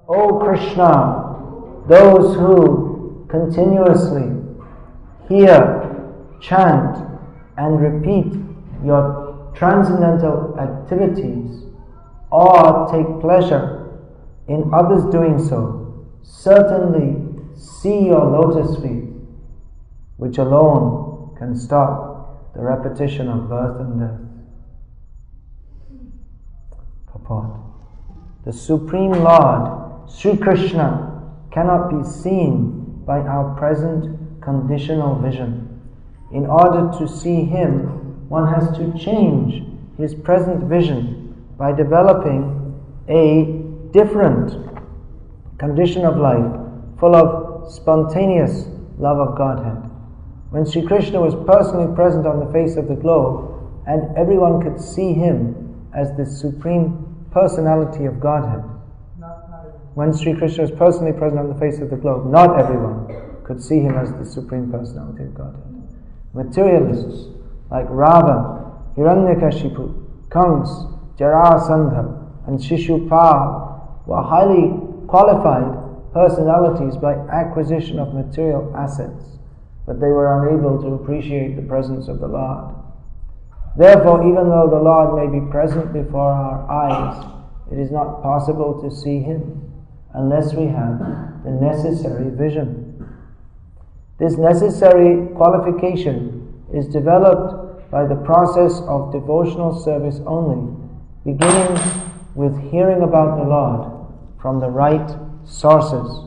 O Krsna, those who continuously hear, chant, and repeat your transcendental activities or take pleasure in others doing so, certainly see your lotus feet, which alone can stop the repetition of birth and death. Purport. The Supreme Lord, Sri Krishna, cannot be seen by our present conditional vision. In order to see Him, one has to change his present vision by developing a different condition of life, full of spontaneous love of Godhead. When Sri Krishna was personally present on the face of the globe, and everyone could see Him as the Supreme Personality of Godhead. When Sri Krishna was personally present on the face of the globe, not everyone could see Him as the Supreme Personality of Godhead. Materialists like Rava, Hiranyakashipu, Kans, Jarasandha, and Shishupal were highly qualified personalities by acquisition of material assets, but they were unable to appreciate the presence of the Lord. Therefore, even though the Lord may be present before our eyes, it is not possible to see Him unless we have the necessary vision. This necessary qualification is developed by the process of devotional service only, beginning with hearing about the Lord from the right sources.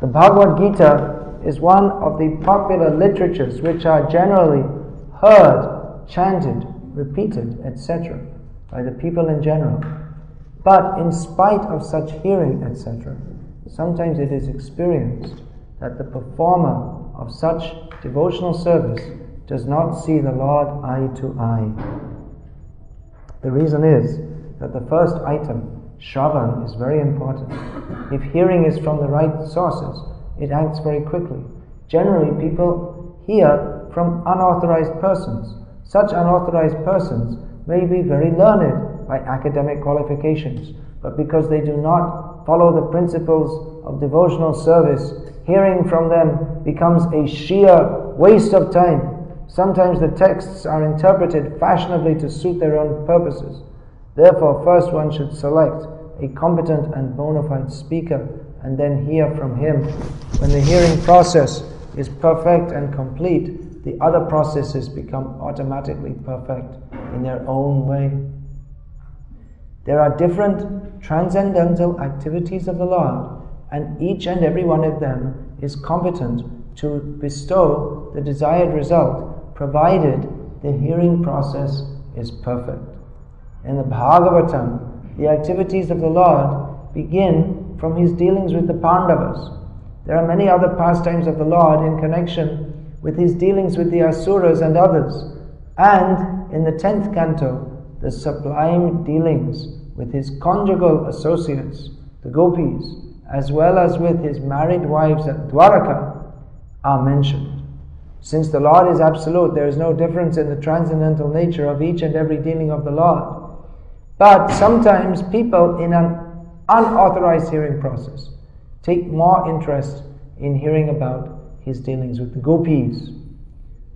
The Bhagavad Gita is one of the popular literatures which are generally heard, chanted, repeated, etc. by the people in general. But in spite of such hearing, etc., sometimes it is experienced that the performer of such devotional service does not see the Lord eye to eye. The reason is that the first item, Shravan, is very important. If hearing is from the right sources, it acts very quickly. Generally, people hear from unauthorized persons. Such unauthorized persons may be very learned by academic qualifications, but because they do not follow the principles of devotional service, hearing from them becomes a sheer waste of time. Sometimes the texts are interpreted fashionably to suit their own purposes. Therefore, first one should select a competent and bona fide speaker and then hear from him. When the hearing process is perfect and complete, the other processes become automatically perfect in their own way. There are different transcendental activities of the Lord, and each and every one of them is competent to bestow the desired result, provided the hearing process is perfect. In the Bhagavatam, the activities of the Lord begin from His dealings with the Pandavas. There are many other pastimes of the Lord in connection with His dealings with the Asuras and others, and in the 10th canto, the sublime dealings with His conjugal associates, the gopis, as well as with His married wives at Dwaraka, are mentioned. Since the Lord is absolute, there is no difference in the transcendental nature of each and every dealing of the Lord. But sometimes people in an unauthorized hearing process take more interest in hearing about His dealings with the gopis.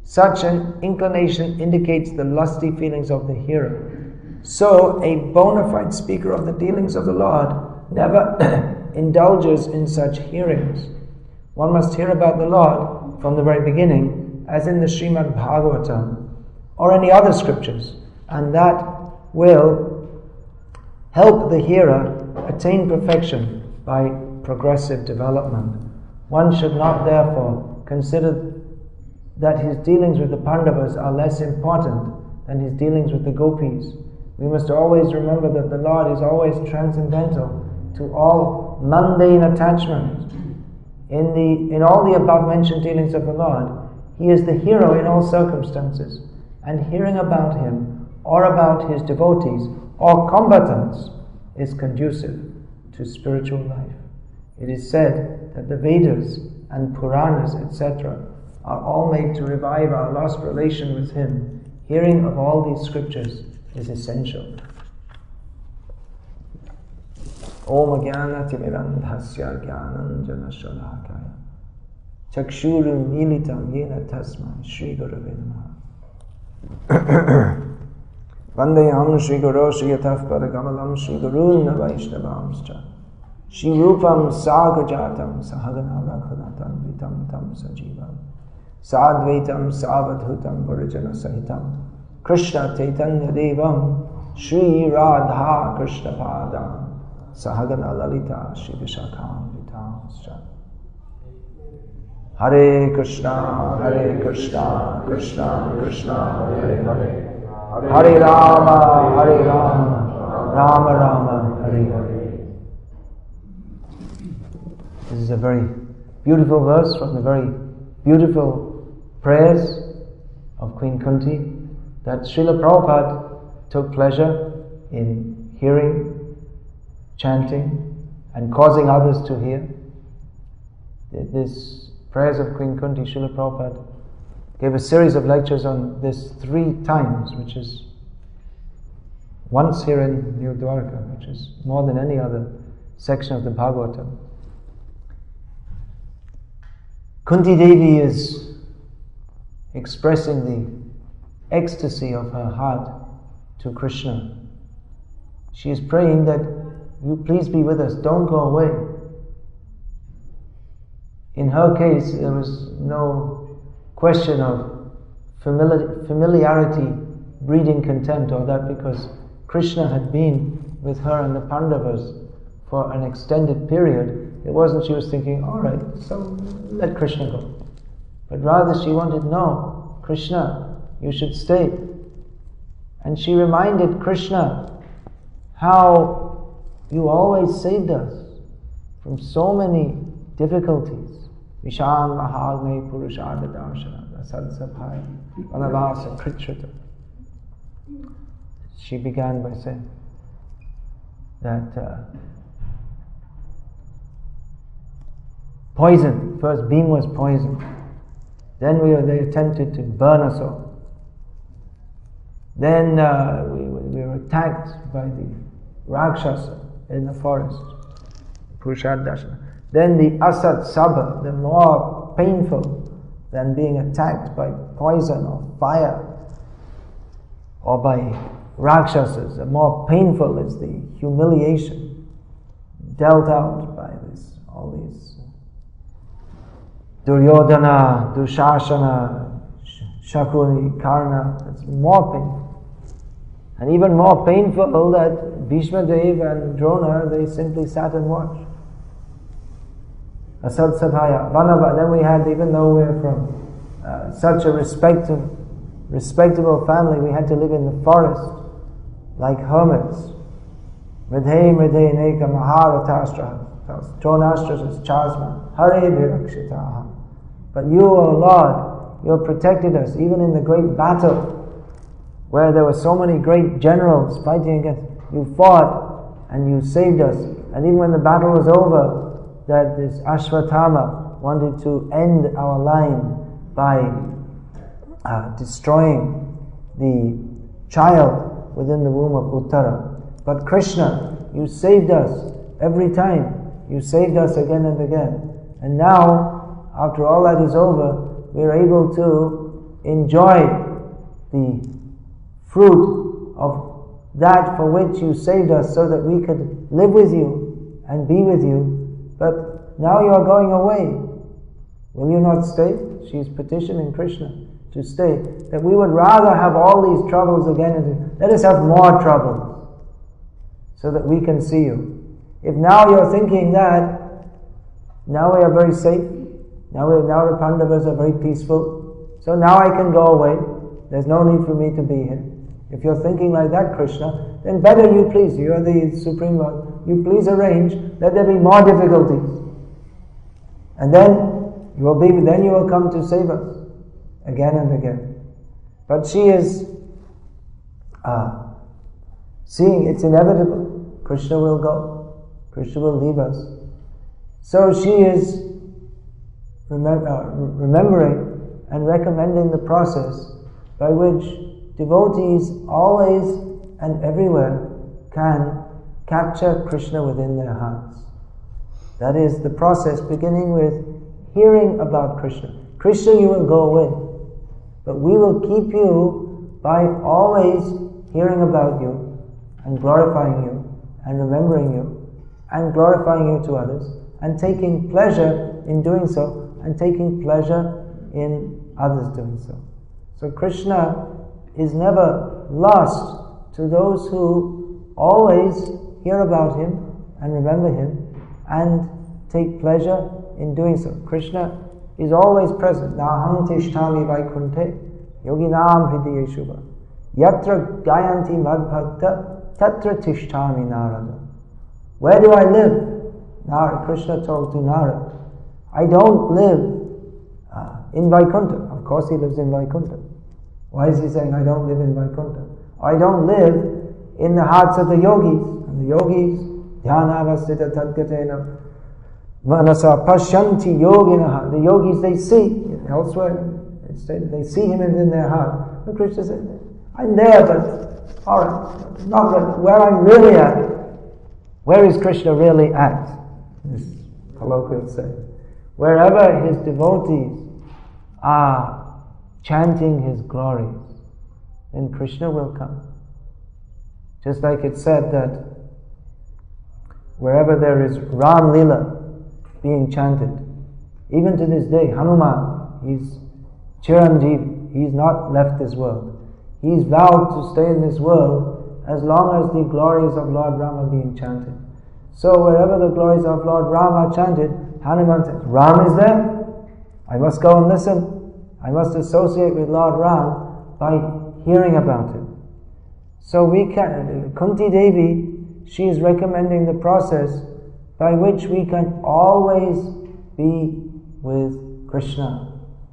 Such an inclination indicates the lusty feelings of the hearer. So, a bona fide speaker of the dealings of the Lord never indulges in such hearings. One must hear about the Lord from the very beginning, as in the Srimad Bhagavatam or any other scriptures, and that will help the hearer attain perfection by progressive development. One should not therefore consider that his dealings with the Pandavas are less important than his dealings with the gopis. We must always remember that the Lord is always transcendental to all mundane attachment. In all the above mentioned dealings of the Lord, He is the hero in all circumstances, and hearing about Him or about His devotees or combatants is conducive to spiritual life. It is said that the Vedas and Puranas, etc., are all made to revive our lost relation with Him. Hearing of all these scriptures is essential. Om Jnana Timirandhasya Jnananjana Shalakaya Chakshuru Militam Yena Tasmai Shri Gurave Namaha. Vandeham Shri Guru Shri Yataf Padakamalam Shri Guru Navaishnavamscha Shri Rupam Sagajatam Sahagana Rakhunatam Vitam Tam Sajivam Sadvaitam Savadhutam Purijana Sahitam Krishna Chaitanya Devam Shri Radha Krishna Padam Sahagana Lalita Shri Vishakam Vitamscha. Hare Krishna, Krishna Krishna, Hare Hare, Hare Rama, Rama Rama, Hare Hare. This is a very beautiful verse from the very beautiful prayers of Queen Kunti that Srila Prabhupada took pleasure in hearing, chanting, and causing others to hear. This prayers of Queen Kunti, Srila Prabhupada gave a series of lectures on this 3 times, which is once here in New Dwarka, which is more than any other section of the Bhagavatam. Kunti Devi is expressing the ecstasy of her heart to Krishna. She is praying that you please be with us, don't go away. In her case, there was no question of familiarity breeding contempt, or that because Krishna had been with her and the Pandavas for an extended period, it wasn't she was thinking, all right, so let Krishna go. But rather she wanted, no, Krishna, you should stay. And she reminded Krishna how you always saved us from so many difficulties. Visham Mahagne Purushada Darshana Sadsaphaya Vanavasa Kritrita. She began by saying that poison, first beam was poison, then they attempted to burn us all. Then we were attacked by the Rakshasa in the forest, Purushada Darshana. Then the Asat Sabha, the more painful than being attacked by poison or fire or by Rakshasas. The more painful is the humiliation dealt out by all these Duryodhana, Dushasana, Shakuni, Karna. It's more painful. And even more painful that Bhishma Dev and Drona, they simply sat and watched. Asad Sabhaya, Vanava. Then we had, even though we're from such a respectable family, we had to live in the forest like hermits. Mridhe Mridhe Neka Maharatastra Chonastras Chasma Hare Virakshitaha. But you, O Lord, you have protected us even in the great battle where there were so many great generals fighting against. You fought and you saved us. And even when the battle was over, that this Ashwatthama wanted to end our line by destroying the child within the womb of Uttara. But Krishna, you saved us every time. You saved us again and again. And now, after all that is over, we are able to enjoy the fruit of that for which you saved us, so that we could live with you and be with you. But now you are going away. Will you not stay? She is petitioning Krishna to stay. That we would rather have all these troubles again and again. Let us have more troubles so that we can see you. If now you're thinking that now we are very safe, now the Pandavas are very peaceful, so now I can go away, there's no need for me to be here. If you're thinking like that, Krishna, then better you please, you are the Supreme Lord, you please arrange, let there be more difficulties. And then you will come to save us again and again. But she is seeing it's inevitable. Krishna will go. Krishna will leave us. So she is remembering and recommending the process by which devotees always and everywhere can capture Krishna within their hearts. That is the process beginning with hearing about Krishna. Krishna, you will go away, but we will keep you by always hearing about you and glorifying you and remembering you and glorifying you to others and taking pleasure in doing so and taking pleasure in others doing so. So Krishna is never lost to those who always hear about him and remember him and take pleasure in doing so. Krishna is always present. Naham tishtami vaikunte yoginam hridiyeshuva yatra gayanti madbhakta tatra tishtami narada. Where do I live? Krishna told to Narada, I don't live in Vaikuntha. Of course he lives in Vaikuntha. Why is he saying I don't live in Vaikuntha? Or I don't live in the hearts of the yogis. And the yogis, dhyana vasita tadgatena manasa pashyanti yoginaha. The yogis, they see, elsewhere it's stated, they see him in their heart. But Krishna said, I'm there, but alright, not really. Where I'm really at, where is Krishna really at? This colloquial say. Wherever his devotees are chanting his glories, then Krishna will come. Just like it said that wherever there is Ram Lila being chanted, even to this day, Hanuman, he's Chiranjeevi, he's not left this world. He's vowed to stay in this world as long as the glories of Lord Ram are being chanted. So wherever the glories of Lord Ram are chanted, Hanuman says, Ram is there? I must go and listen. I must associate with Lord Ram by hearing about him. So we can, Kunti Devi, she is recommending the process by which we can always be with Krishna,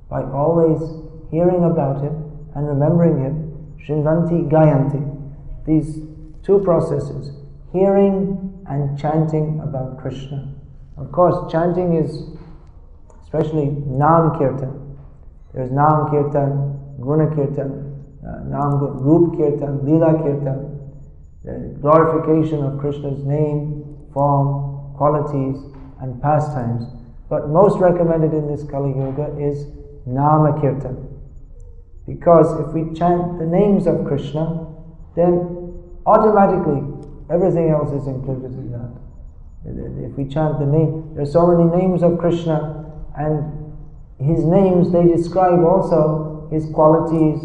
by always hearing about him and remembering him. Shrinvanti Gayanti. These two processes, hearing and chanting about Krishna. Of course, chanting is especially Nam Kirtan. There's Nam Kirtan, Guna Kirtan, Roop Kirtan, Lila Kirtan, the glorification of Krishna's name, form, qualities, and pastimes. But most recommended in this Kali Yuga is Nama Kirtan. Because if we chant the names of Krishna, then automatically everything else is included in that. If we chant the name, there are so many names of Krishna, and his names, they describe also his qualities,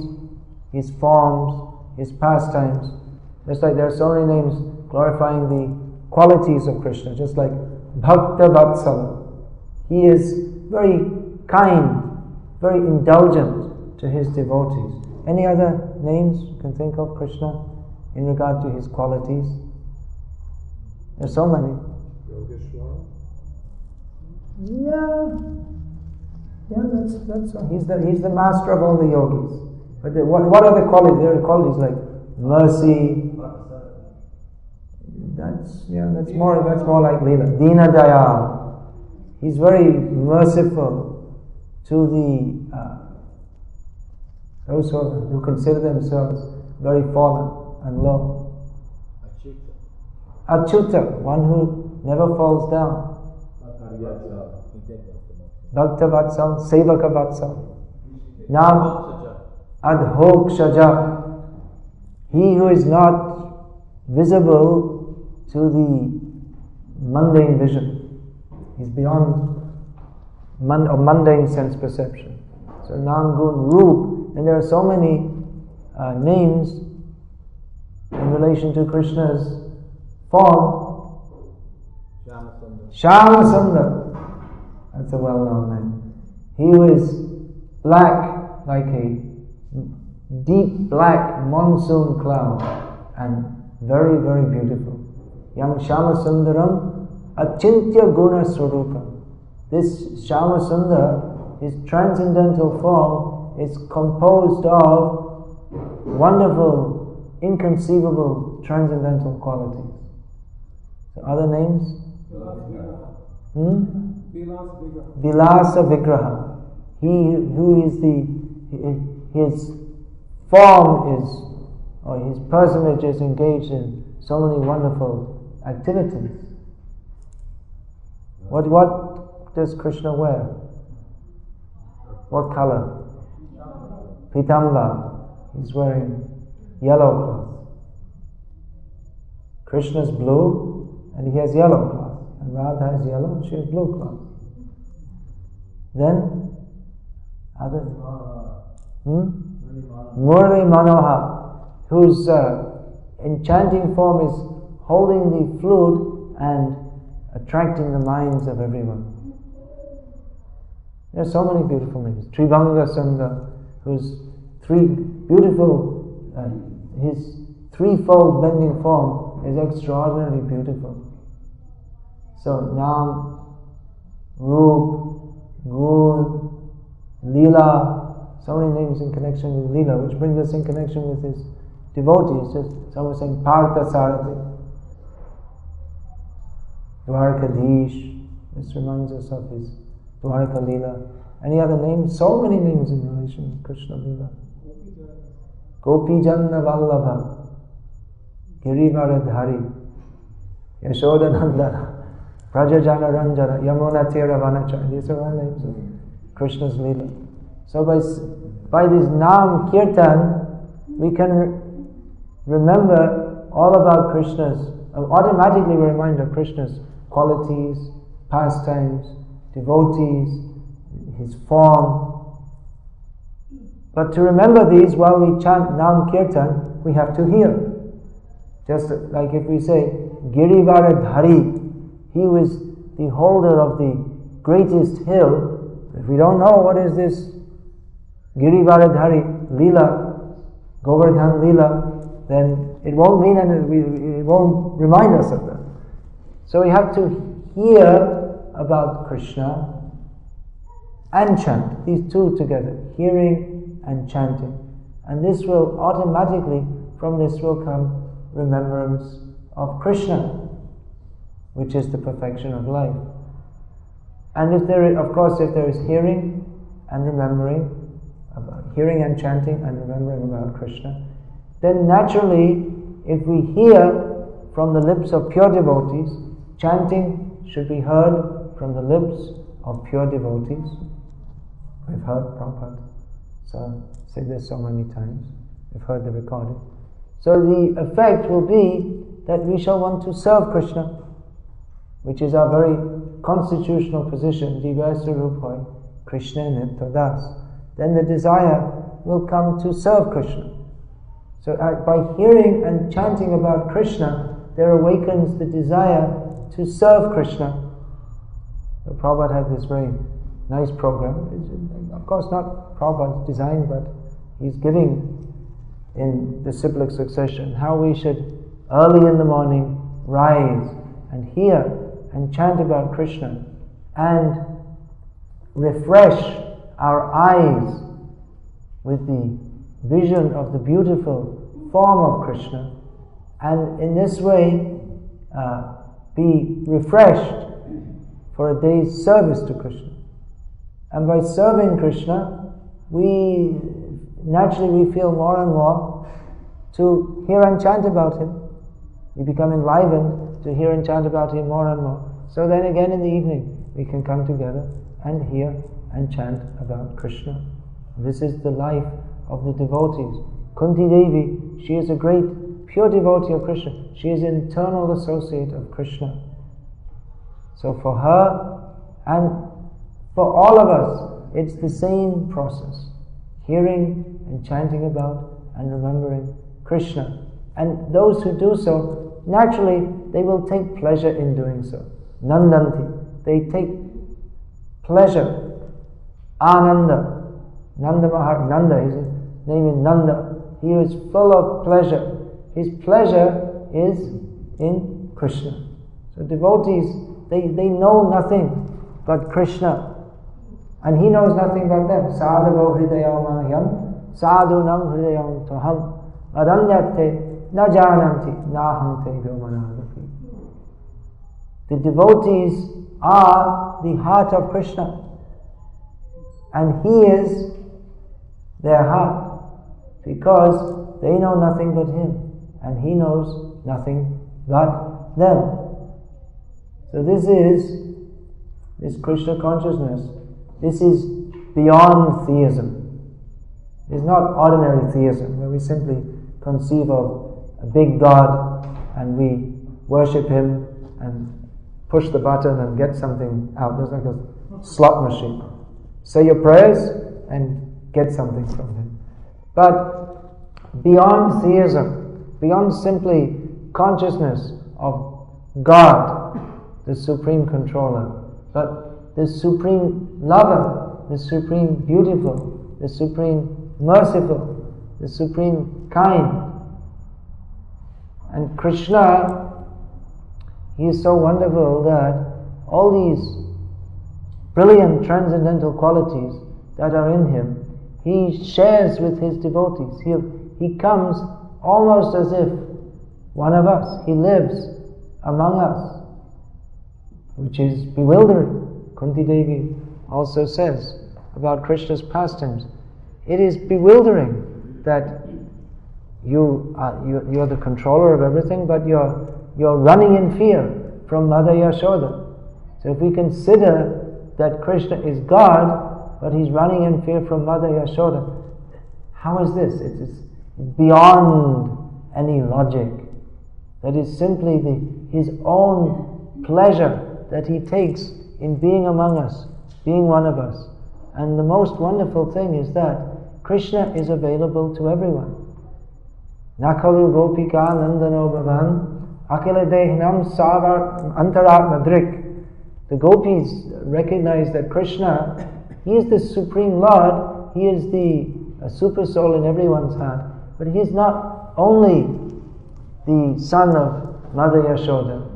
his forms, his pastimes. Just like there are so many names glorifying the qualities of Krishna, just like Bhakta Vatsala. He is very kind, very indulgent to his devotees. Any other names you can think of Krishna in regard to his qualities? There are so many. Yogeshwara? Yeah, he's the master of all the yogis. But what are the qualities? There are qualities like mercy. That's more like Leela. Dina Dayal. He's very merciful to those who consider themselves very fallen and low. Achyuta, one who never falls down. Bhakta Vatsal, Sevaka Vatsal. Nam Adhok Shaja. He who is not visible to the mundane vision. He's beyond mundane sense perception. So Nam Gun Roop. And there are so many names in relation to Krishna's form. Shama Sundar. That's a well-known name. He who is black like a deep black monsoon cloud and very, very beautiful. Yang Shama Sundaram Achintya Guna Swarupa. This Shama Sundar, his transcendental form, is composed of wonderful, inconceivable, transcendental qualities. So other names? Vilasa Vigraha. He who is his form is, or his personage is engaged in so many wonderful activities. What does Krishna wear? What color? Pitamba. He's wearing yellow cloth. Krishna's blue and he has yellow cloth. And Radha has yellow and she has blue cloth. Then, other Murli Manohar, whose enchanting form is holding the flute and attracting the minds of everyone. There are so many beautiful names. Trivanga Sangha, whose his threefold bending form is extraordinarily beautiful. So Nam, Roop, Gun, Leela, so many names in connection with Leela, which brings us in connection with his devotees. Just someone saying Partha Sarathi, Dwarkadish. This reminds us of his Dwarka Leela. Any other names? So many names in relation to Krishna Leela. Gopijanna Vallabha, Girivaradhari, Yashodanandana, Prajajana Ranjana, Yamuna Tira Vanachara. These are all names of Krishna's Leela. So by this Nam Kirtan, we can remember all about Krishna's, automatically we remind of Krishna's qualities, pastimes, devotees, his form. But to remember these while we chant Nam Kirtan, we have to hear. Just like if we say, Girivaradhari, he was the holder of the greatest hill. If we don't know what is this Girivaradhari, Leela, Govardhan Leela, then it won't mean anything, it won't remind us of that. So we have to hear about Krishna and chant, these two together, hearing and chanting. And this will automatically, from this will come remembrance of Krishna, which is the perfection of life. And if there is hearing and remembering, hearing and chanting and remembering about Krishna, then naturally, if we hear from the lips of pure devotees, chanting should be heard from the lips of pure devotees. We've heard Prabhupada say this so many times. We've heard the recording. So the effect will be that we shall want to serve Krishna, which is our very constitutional position, Divya Saruphoy, Krishna Nitya Das. Then the desire will come to serve Krishna. So by hearing and chanting about Krishna, there awakens the desire to serve Krishna. So Prabhupada had this very nice program. It's, of course not Prabhupada's design, but he's giving in the cyclic succession how we should early in the morning rise and hear and chant about Krishna and refresh our eyes with the vision of the beautiful form of Krishna, and in this way be refreshed for a day's service to Krishna. And by serving Krishna, we feel more and more to hear and chant about him. We become enlivened to hear and chant about him more and more. So then again in the evening, we can come together and hear and chant about Krishna. This is the life of the devotees. Kunti Devi, she is a great pure devotee of Krishna. She is an eternal associate of Krishna. So for her and for all of us, it's the same process. Hearing and chanting about and remembering Krishna. And those who do so, naturally, they will take pleasure in doing so. Nandanti, they take pleasure. Ananda, Nanda, his name is Nanda. He is full of pleasure. His pleasure is in Krishna. So devotees, they know nothing but Krishna. And he knows nothing but them. Sadhavo hridayam mahyam, sadhunam hridayam toham, aranyate na jananti, naham te vyomanadapi. The devotees are the heart of Krishna. And he is their heart. Because they know nothing but him. And he knows nothing but them. So this Krishna consciousness, this is beyond theism. It's not ordinary theism, where we simply conceive of a big God and we worship him and push the button and get something out. It's like a slot machine. Say your prayers and get something from him. But beyond theism, beyond simply consciousness of God, the supreme controller, but the supreme lover, the supreme beautiful, the supreme merciful, the supreme kind. And Krishna, he is so wonderful that all these brilliant transcendental qualities that are in him, he shares with his devotees. He comes almost as if one of us. He lives among us, which is bewildering. Kunti Devi also says about Krishna's pastimes, it is bewildering that you're the controller of everything, but you're running in fear from Mother Yashoda. So if we consider that Krishna is God, but he's running in fear from Mother Yashoda, how is this? It's beyond any logic. That is simply his own pleasure that he takes in being among us, being one of us. And the most wonderful thing is that Krishna is available to everyone. Nakalu gopika nandano bhavan akila dehnam savar antaratma drik. The gopis recognize that Krishna, he is the supreme Lord, he is the super soul in everyone's heart, but he is not only the son of Mother Yashoda,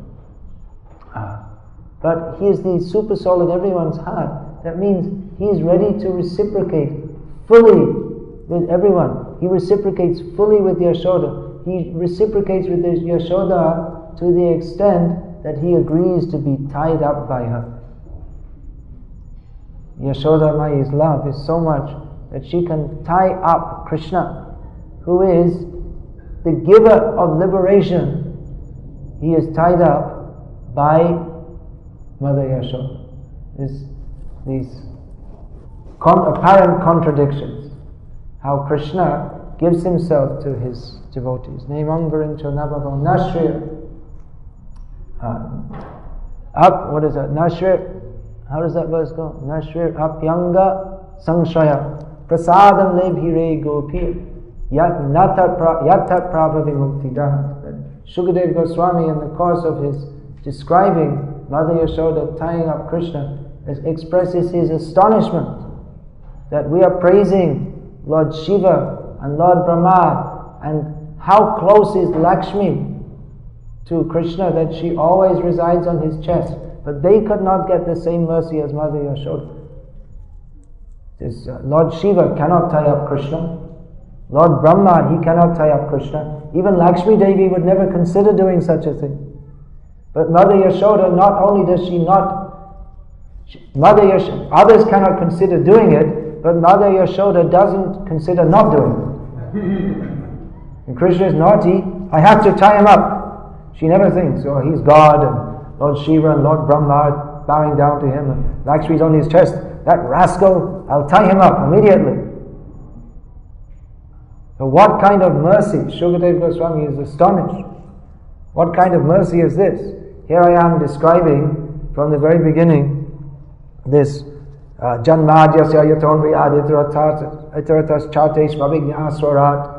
but he is the super soul in everyone's heart. That means he is ready to reciprocate fully with everyone. He reciprocates fully with Yashoda. He reciprocates with Yashoda to the extent that he agrees to be tied up by her. Yashoda Mai's love is so much that she can tie up Krishna, who is the giver of liberation. He is tied up by Mother Yashoda. These apparent contradictions. How Krishna gives himself to his devotees. Nemamvarincho navavo nashrir. What is that? Nashrir. How does that verse go? Nashrir apyanga samshaya prasadam lebhire gopir yata prabha vimuktidah. Shukadev Goswami, in the course of his describing Mother Yashoda tying up Krishna, expresses his astonishment that we are praising Lord Shiva and Lord Brahma, and how close is Lakshmi to Krishna, that she always resides on his chest. But they could not get the same mercy as Mother Yashoda. Lord Shiva cannot tie up Krishna. Lord Brahma, he cannot tie up Krishna. Even Lakshmi Devi would never consider doing such a thing. But Mother Yashoda, not only does she not, others cannot consider doing it, but Mother Yashoda doesn't consider not doing it. And Krishna is naughty, I have to tie him up. She never thinks, oh, he's God, and Lord Shiva and Lord Brahma are bowing down to him, and Lakshmi's on his chest. That rascal, I'll tie him up immediately. So what kind of mercy? Shukadev Goswami is astonished. What kind of mercy is this? Here I am describing from the very beginning this Janmadhyasya yatonvayad itaratas chatesh mavignyaswarat.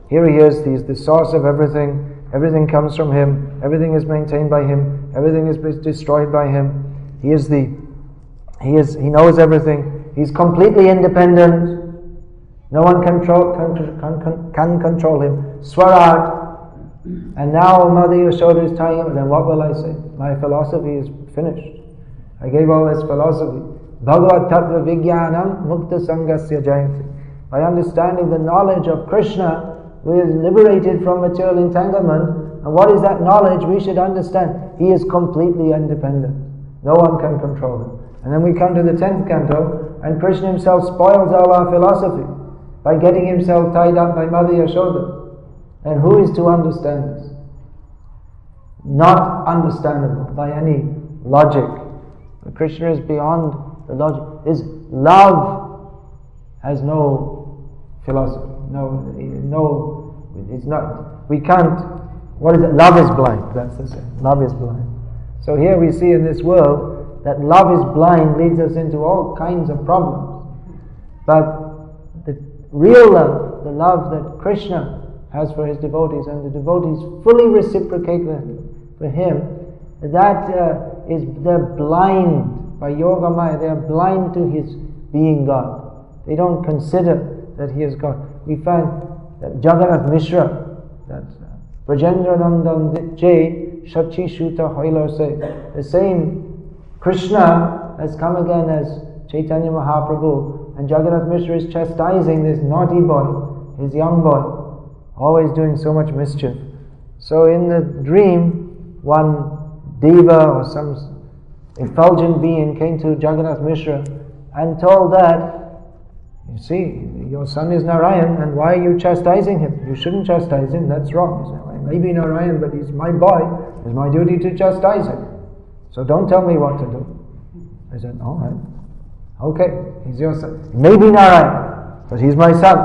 Here he is, he is the source of everything. Everything comes from him. Everything is maintained by him. Everything is destroyed by him. He knows everything. He's completely independent. No one can control him. Swarat. And now Mother Yashoda is tying him. Then what will I say? My philosophy is finished. I gave all this philosophy. Bhagavad Tattva Vijnanam Mukta Sangasya Jayanti. By understanding the knowledge of Krishna, we are liberated from material entanglement. And what is that knowledge? We should understand. He is completely independent. No one can control him. And then we come to the 10th canto, and Krishna himself spoils all our philosophy by getting himself tied up by Mother Yashoda. And who is to understand this? not understandable by any logic. Krishna is beyond the logic. His love has no philosophy. It's not. We can't. What is it? Love is blind. That's the same. Love is blind. So here we see in this world that love is blind leads us into all kinds of problems. But the real love, the love that Krishna has for his devotees, and the devotees fully reciprocate for him, that is, they're blind by Yoga Maya. They're blind to his being God. They don't consider that he is God. We find that Jagannath Mishra, that Brajendra Nandan Jay Shachi Shuta Hoilo say, the same Krishna has come again as Chaitanya Mahaprabhu, and Jagannath Mishra is chastising this naughty boy, his young boy, always doing so much mischief. So in the dream, one Deva or some effulgent being came to Jagannath Mishra and told that, you see, your son is Narayan, and why are you chastising him? You shouldn't chastise him, that's wrong. He said, well, he may be Narayan, but he's my boy. It's my duty to chastise him. So don't tell me what to do. I said, all right. Okay, he's your son. He may be Narayan, but he's my son.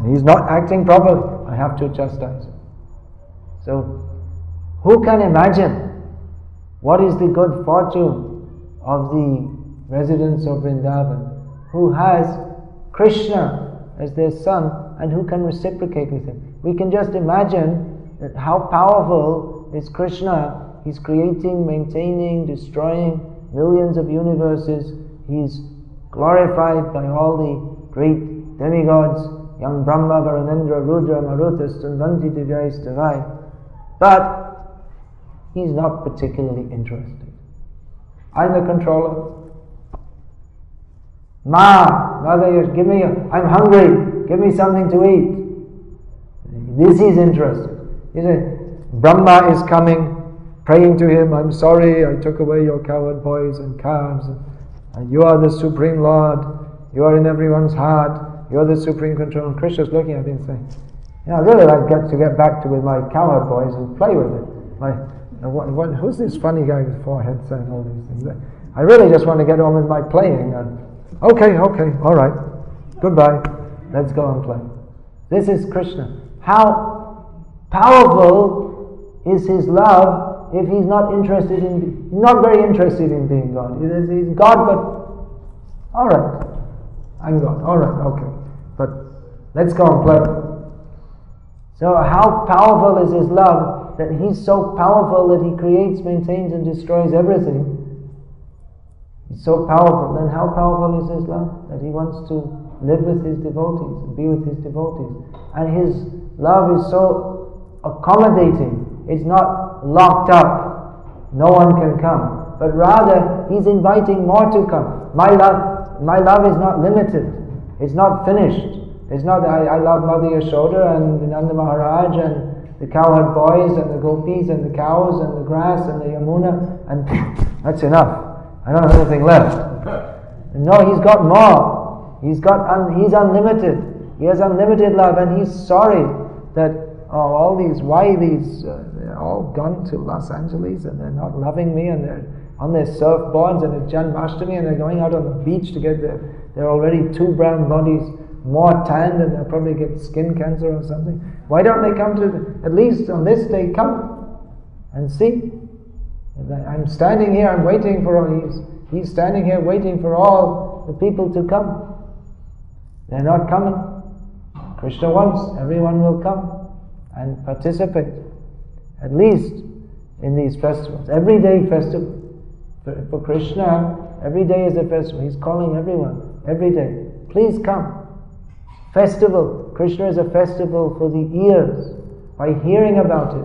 He's not acting properly. I have to chastise him. So, who can imagine what is the good fortune of the residents of Vrindavan, who has Krishna as their son, and who can reciprocate with him? We can just imagine that how powerful is Krishna. He's creating, maintaining, destroying millions of universes. He's glorified by all the great demigods, young Brahma, Varunendra, Rudra, Maruta, Stunvanti, Divyai, Stavai. But he's not particularly interested. I'm the controller. Mother, give me, I'm hungry, give me something to eat. This he's interested. Brahma is coming, praying to him, I'm sorry, I took away your cowherd boys and calves, and you are the Supreme Lord, you are in everyone's heart, you are the Supreme Controller. And Krishna's looking at him saying, I really like to get back to with my cowherd boys and play with it. Who's this funny guy with forehead saying all these things? I really just want to get on with my playing. Okay, all right, goodbye, let's go and play. This is Krishna. How powerful is his love if he's not very interested in being God. He's God, but all right, I'm God, all right, okay, but let's go and play. So how powerful is his love that he's so powerful that he creates, maintains and destroys everything. He's so powerful. Then how powerful is his love? That he wants to live with his devotees and be with his devotees. And his love is so accommodating. It's not locked up. No one can come. But rather, he's inviting more to come. My love is not limited. It's not finished. It's not that I love Mother Yashoda and Nanda Maharaj and the cowherd boys and the gopis and the cows and the grass and the Yamuna, and that's enough. I don't have anything left. No, he's got more. He's unlimited. He has unlimited love, and he's sorry that they're all gone to Los Angeles and they're not loving me, and they're on their surfboards and it's Janmashtami and they're going out on the beach to get they're already 2 brown bodies more tanned, and they'll probably get skin cancer or something. Why don't they come to at least on this day, come and see? I'm standing here, I'm waiting for he's standing here waiting for all the people to come. They're not coming. Krishna wants everyone will come and participate, at least in these festivals. Everyday festival. For Krishna, every day is a festival. He's calling everyone, every day. Please come. Festival. Krishna is a festival for the ears. By hearing about it,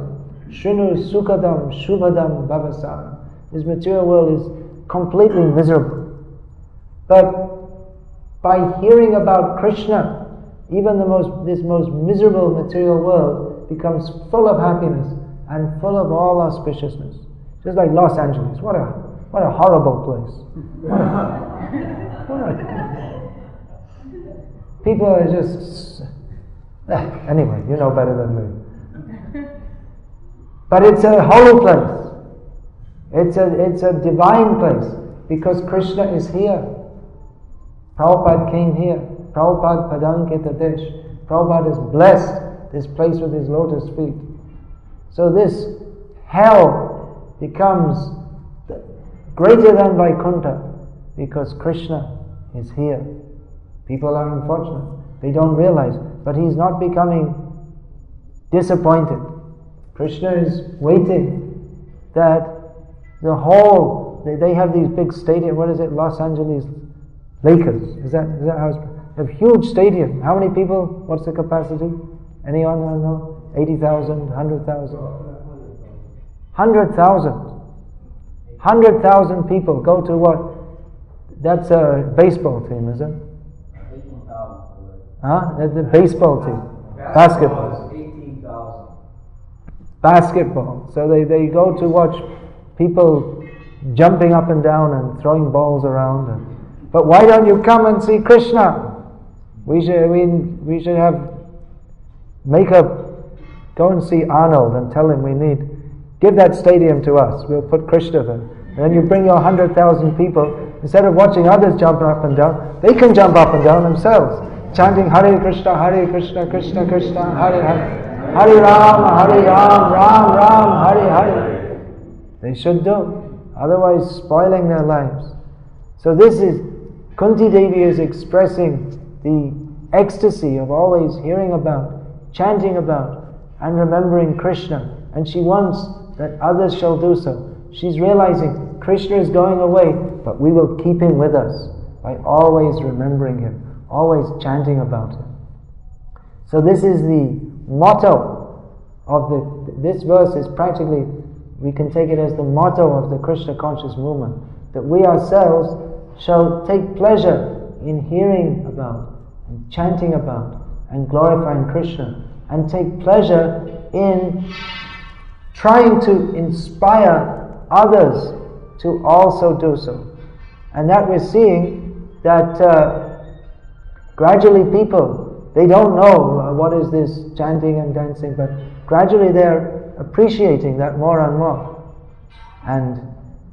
Shrinu Sukadam Shubhadam Bhavasara. This material world is completely miserable. But by hearing about Krishna, even this most miserable material world becomes full of happiness and full of all auspiciousness. Just like Los Angeles. What a horrible place. People are just... Anyway, you know better than me. But it's a holy place. It's a divine place because Krishna is here. Prabhupada came here. Prabhupada Padankita Desh. Prabhupada has blessed this place with his lotus feet. So this hell becomes greater than Vaikuntha because Krishna is here. People are unfortunate. They don't realize. But he's not becoming disappointed. Krishna is waiting that the whole, they have these big stadium, what is it, Los Angeles Lakers. Is that how it's, a huge stadium. How many people, what's the capacity? Anyone know? 80,000, 100,000? 100,000. 100,000 people go to what? That's a baseball team, is it? 18,000. Huh? That's a baseball team. Basketball. 18,000. Basketball. So they go to watch people jumping up and down and throwing balls around. But why don't you come and see Krishna? We should go and see Arnold and tell him give that stadium to us. We'll put Krishna there. And then you bring your 100,000 people. Instead of watching others jump up and down, they can jump up and down themselves, chanting Hare Krishna, Krishna Krishna, Hare Hare, Hare Ram, Ram Ram, Hare Hare. They should do, otherwise spoiling their lives. So this is, Kunti Devi is expressing the ecstasy of always hearing about, chanting about, and remembering Krishna. And she wants that others shall do so. She's realizing Krishna is going away, but we will keep him with us by always remembering him, always chanting about him. So this is the motto of this verse is practically, we can take it as the motto of the Krishna conscious movement, that we ourselves shall take pleasure in hearing about, and chanting about, and glorifying Krishna, and take pleasure in trying to inspire others to also do so. And that we're seeing that gradually people, they don't know what is this chanting and dancing, but gradually they're appreciating that more and more. And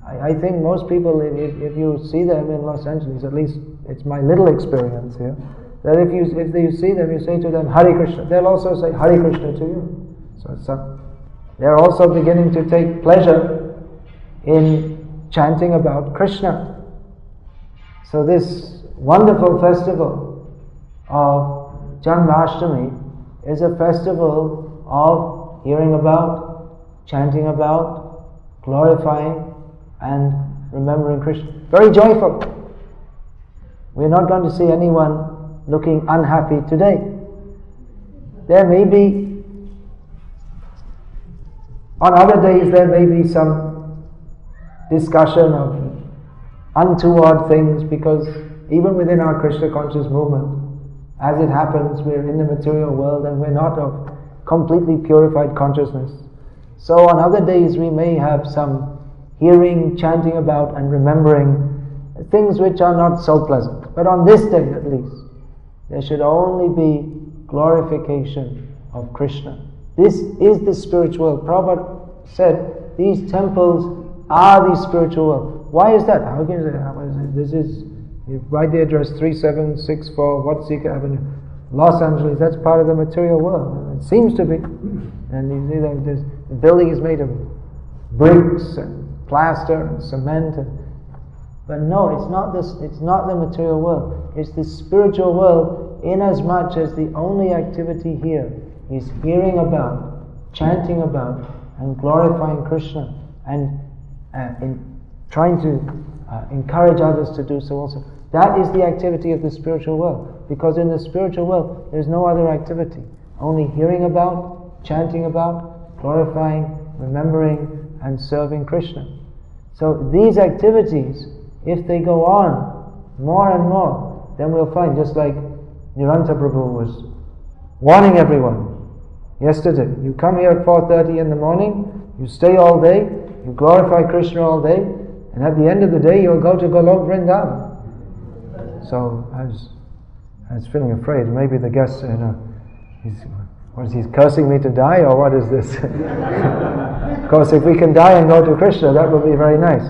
I think most people, if you see them in Los Angeles, at least it's my little experience here, that if you see them, you say to them, Hare Krishna, they'll also say Hare Krishna to you. So they're also beginning to take pleasure in chanting about Krishna. So this wonderful festival of Janmashtami is a festival of hearing about, chanting about, glorifying and remembering Krishna. Very joyful. We're not going to see anyone looking unhappy today. There may be, on other days there may be some discussion of untoward things, because even within our Krishna conscious movement, as it happens, we're in the material world and we're not of completely purified consciousness. So on other days we may have some hearing, chanting about and remembering things which are not so pleasant. But on this day at least, there should only be glorification of Krishna. This is the spiritual world. Prabhupada said, these temples are the spiritual world. Why is that? How can you say, how is it? This is, you write the address 3764 Watsika Avenue, Los Angeles, that's part of the material world. It seems to be. And you see that the building is made of bricks and plaster and cement. But no, it's not the material world. It's the spiritual world, inasmuch as the only activity here is hearing about, chanting about, and glorifying Krishna, and in trying to encourage others to do so also. That is the activity of the spiritual world, because in the spiritual world there's no other activity, only hearing about, chanting about, glorifying, remembering, and serving Krishna. So these activities, if they go on more and more, then we'll find, just like Niranta Prabhu was warning everyone yesterday, you come here at 4:30 in the morning, you stay all day, you glorify Krishna all day, and at the end of the day you'll go to Golok Vrindavan. So I was feeling afraid, maybe the guest, he's cursing me to die, or what is this? course, if we can die and go to Krishna, that would be very nice.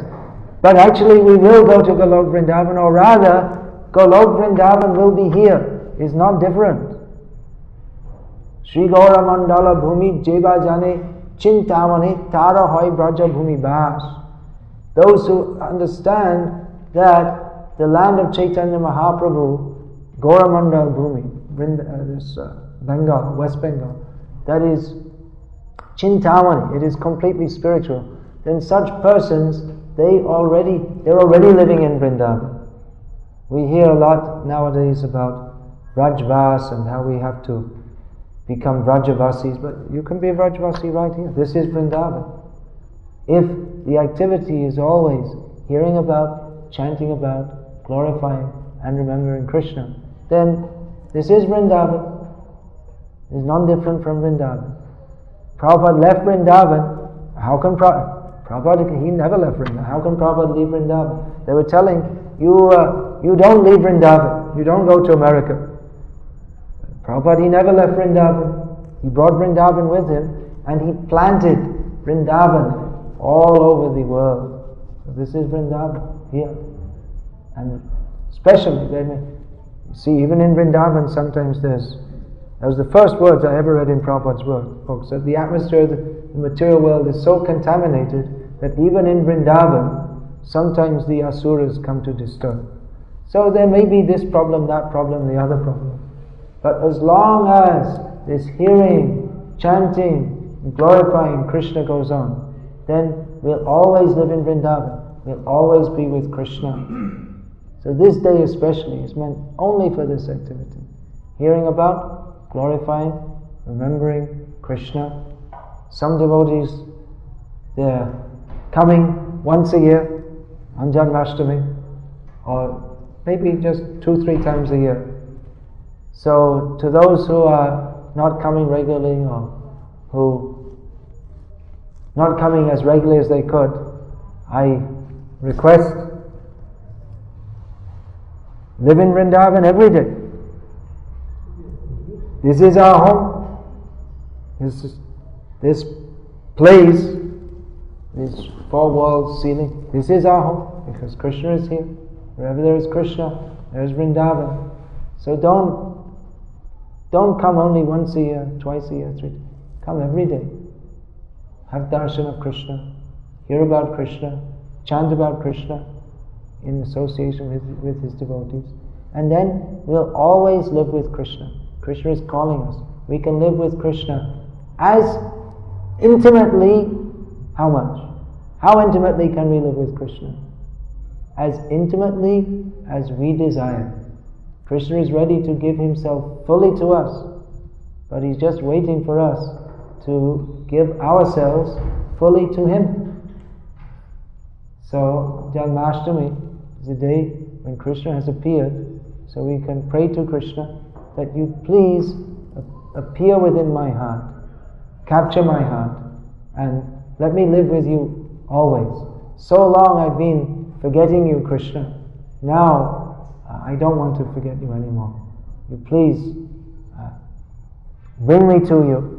But actually we will go to Golok Vrindavan, or rather, Golok Vrindavan will be here. It's not different. Shri Gaura Mandala Bhumi Jeva Jane Chintavane Tara Hoy Braja Bhumi Bas. Those who understand that the land of Chaitanya Mahaprabhu, Gaura Mandala Bhumi, Bengal, West Bengal, that is Chintamani, it is completely spiritual, then such persons, they're already living in Vrindavan. We hear a lot nowadays about Vrajvas and how we have to become Vrajavasis, but you can be a Vrajvasi right here. This is Vrindavan. If the activity is always hearing about, chanting about, glorifying and remembering Krishna, then this is Vrindavan. It's non-different from Vrindavan. Prabhupada left Vrindavan. How can Prabhupada, he never left Vrindavan. How can Prabhupada leave Vrindavan? They were telling, you don't leave Vrindavan. You don't go to America. Prabhupada, he never left Vrindavan. He brought Vrindavan with him and he planted Vrindavan all over the world. So this is Vrindavan here. And especially, you see, even in Vrindavan sometimes that was the first words I ever read in Prabhupada's books, that the atmosphere of the material world is so contaminated that even in Vrindavan, sometimes the asuras come to disturb. So there may be this problem, that problem, the other problem. But as long as this hearing, chanting, glorifying Krishna goes on, then we'll always live in Vrindavan. We'll always be with Krishna. So this day especially is meant only for this activity. Hearing about, glorifying, remembering Krishna. Some devotees, they're coming once a year on Janmashtami, or maybe just 2-3 times a year. So to those who are not coming regularly, or who not coming as regularly as they could, I request, live in Vrindavan every day. This is our home. This place, this 4 walls ceiling, this is our home because Krishna is here. Wherever there is Krishna, there is Vrindavan. So don't come only once a year, twice a year, 3 days. Come every day. Have darshan of Krishna, hear about Krishna, chant about Krishna in association with his devotees. And then we'll always live with Krishna. Krishna is calling us. We can live with Krishna as intimately, how much? How intimately can we live with Krishna? As intimately as we desire. Krishna is ready to give himself fully to us, but he's just waiting for us to give ourselves fully to him. So Janmashtami is a day when Krishna has appeared, so we can pray to Krishna that you please appear within my heart, capture my heart, and let me live with you always. So long I've been forgetting you, Krishna. Now I don't want to forget you anymore. You please bring me to you.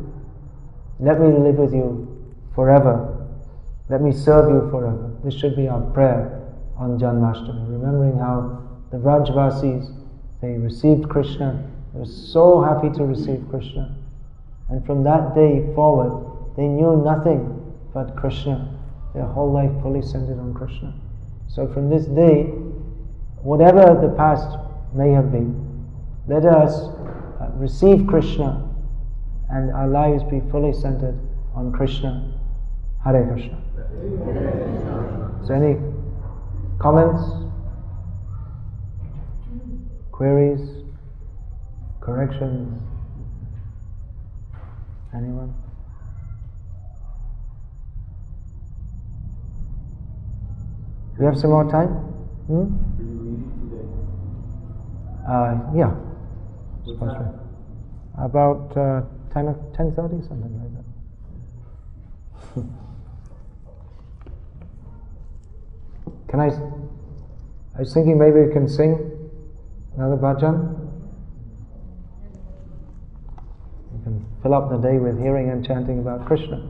Let me live with you forever. Let me serve you forever. This should be our prayer on Janmashtami, remembering how the Vrajvasis, they received Krishna. They were so happy to receive Krishna. And from that day forward, they knew nothing but Krishna. Their whole life fully centered on Krishna. So from this day, whatever the past may have been, let us receive Krishna and our lives be fully centered on Krishna. Hare Krishna. So any comments, queries, corrections? Anyone? Do we have some more time? Yeah. About 10:30, something like that. I was thinking maybe we can sing another bhajan. We can fill up the day with hearing and chanting about Krishna.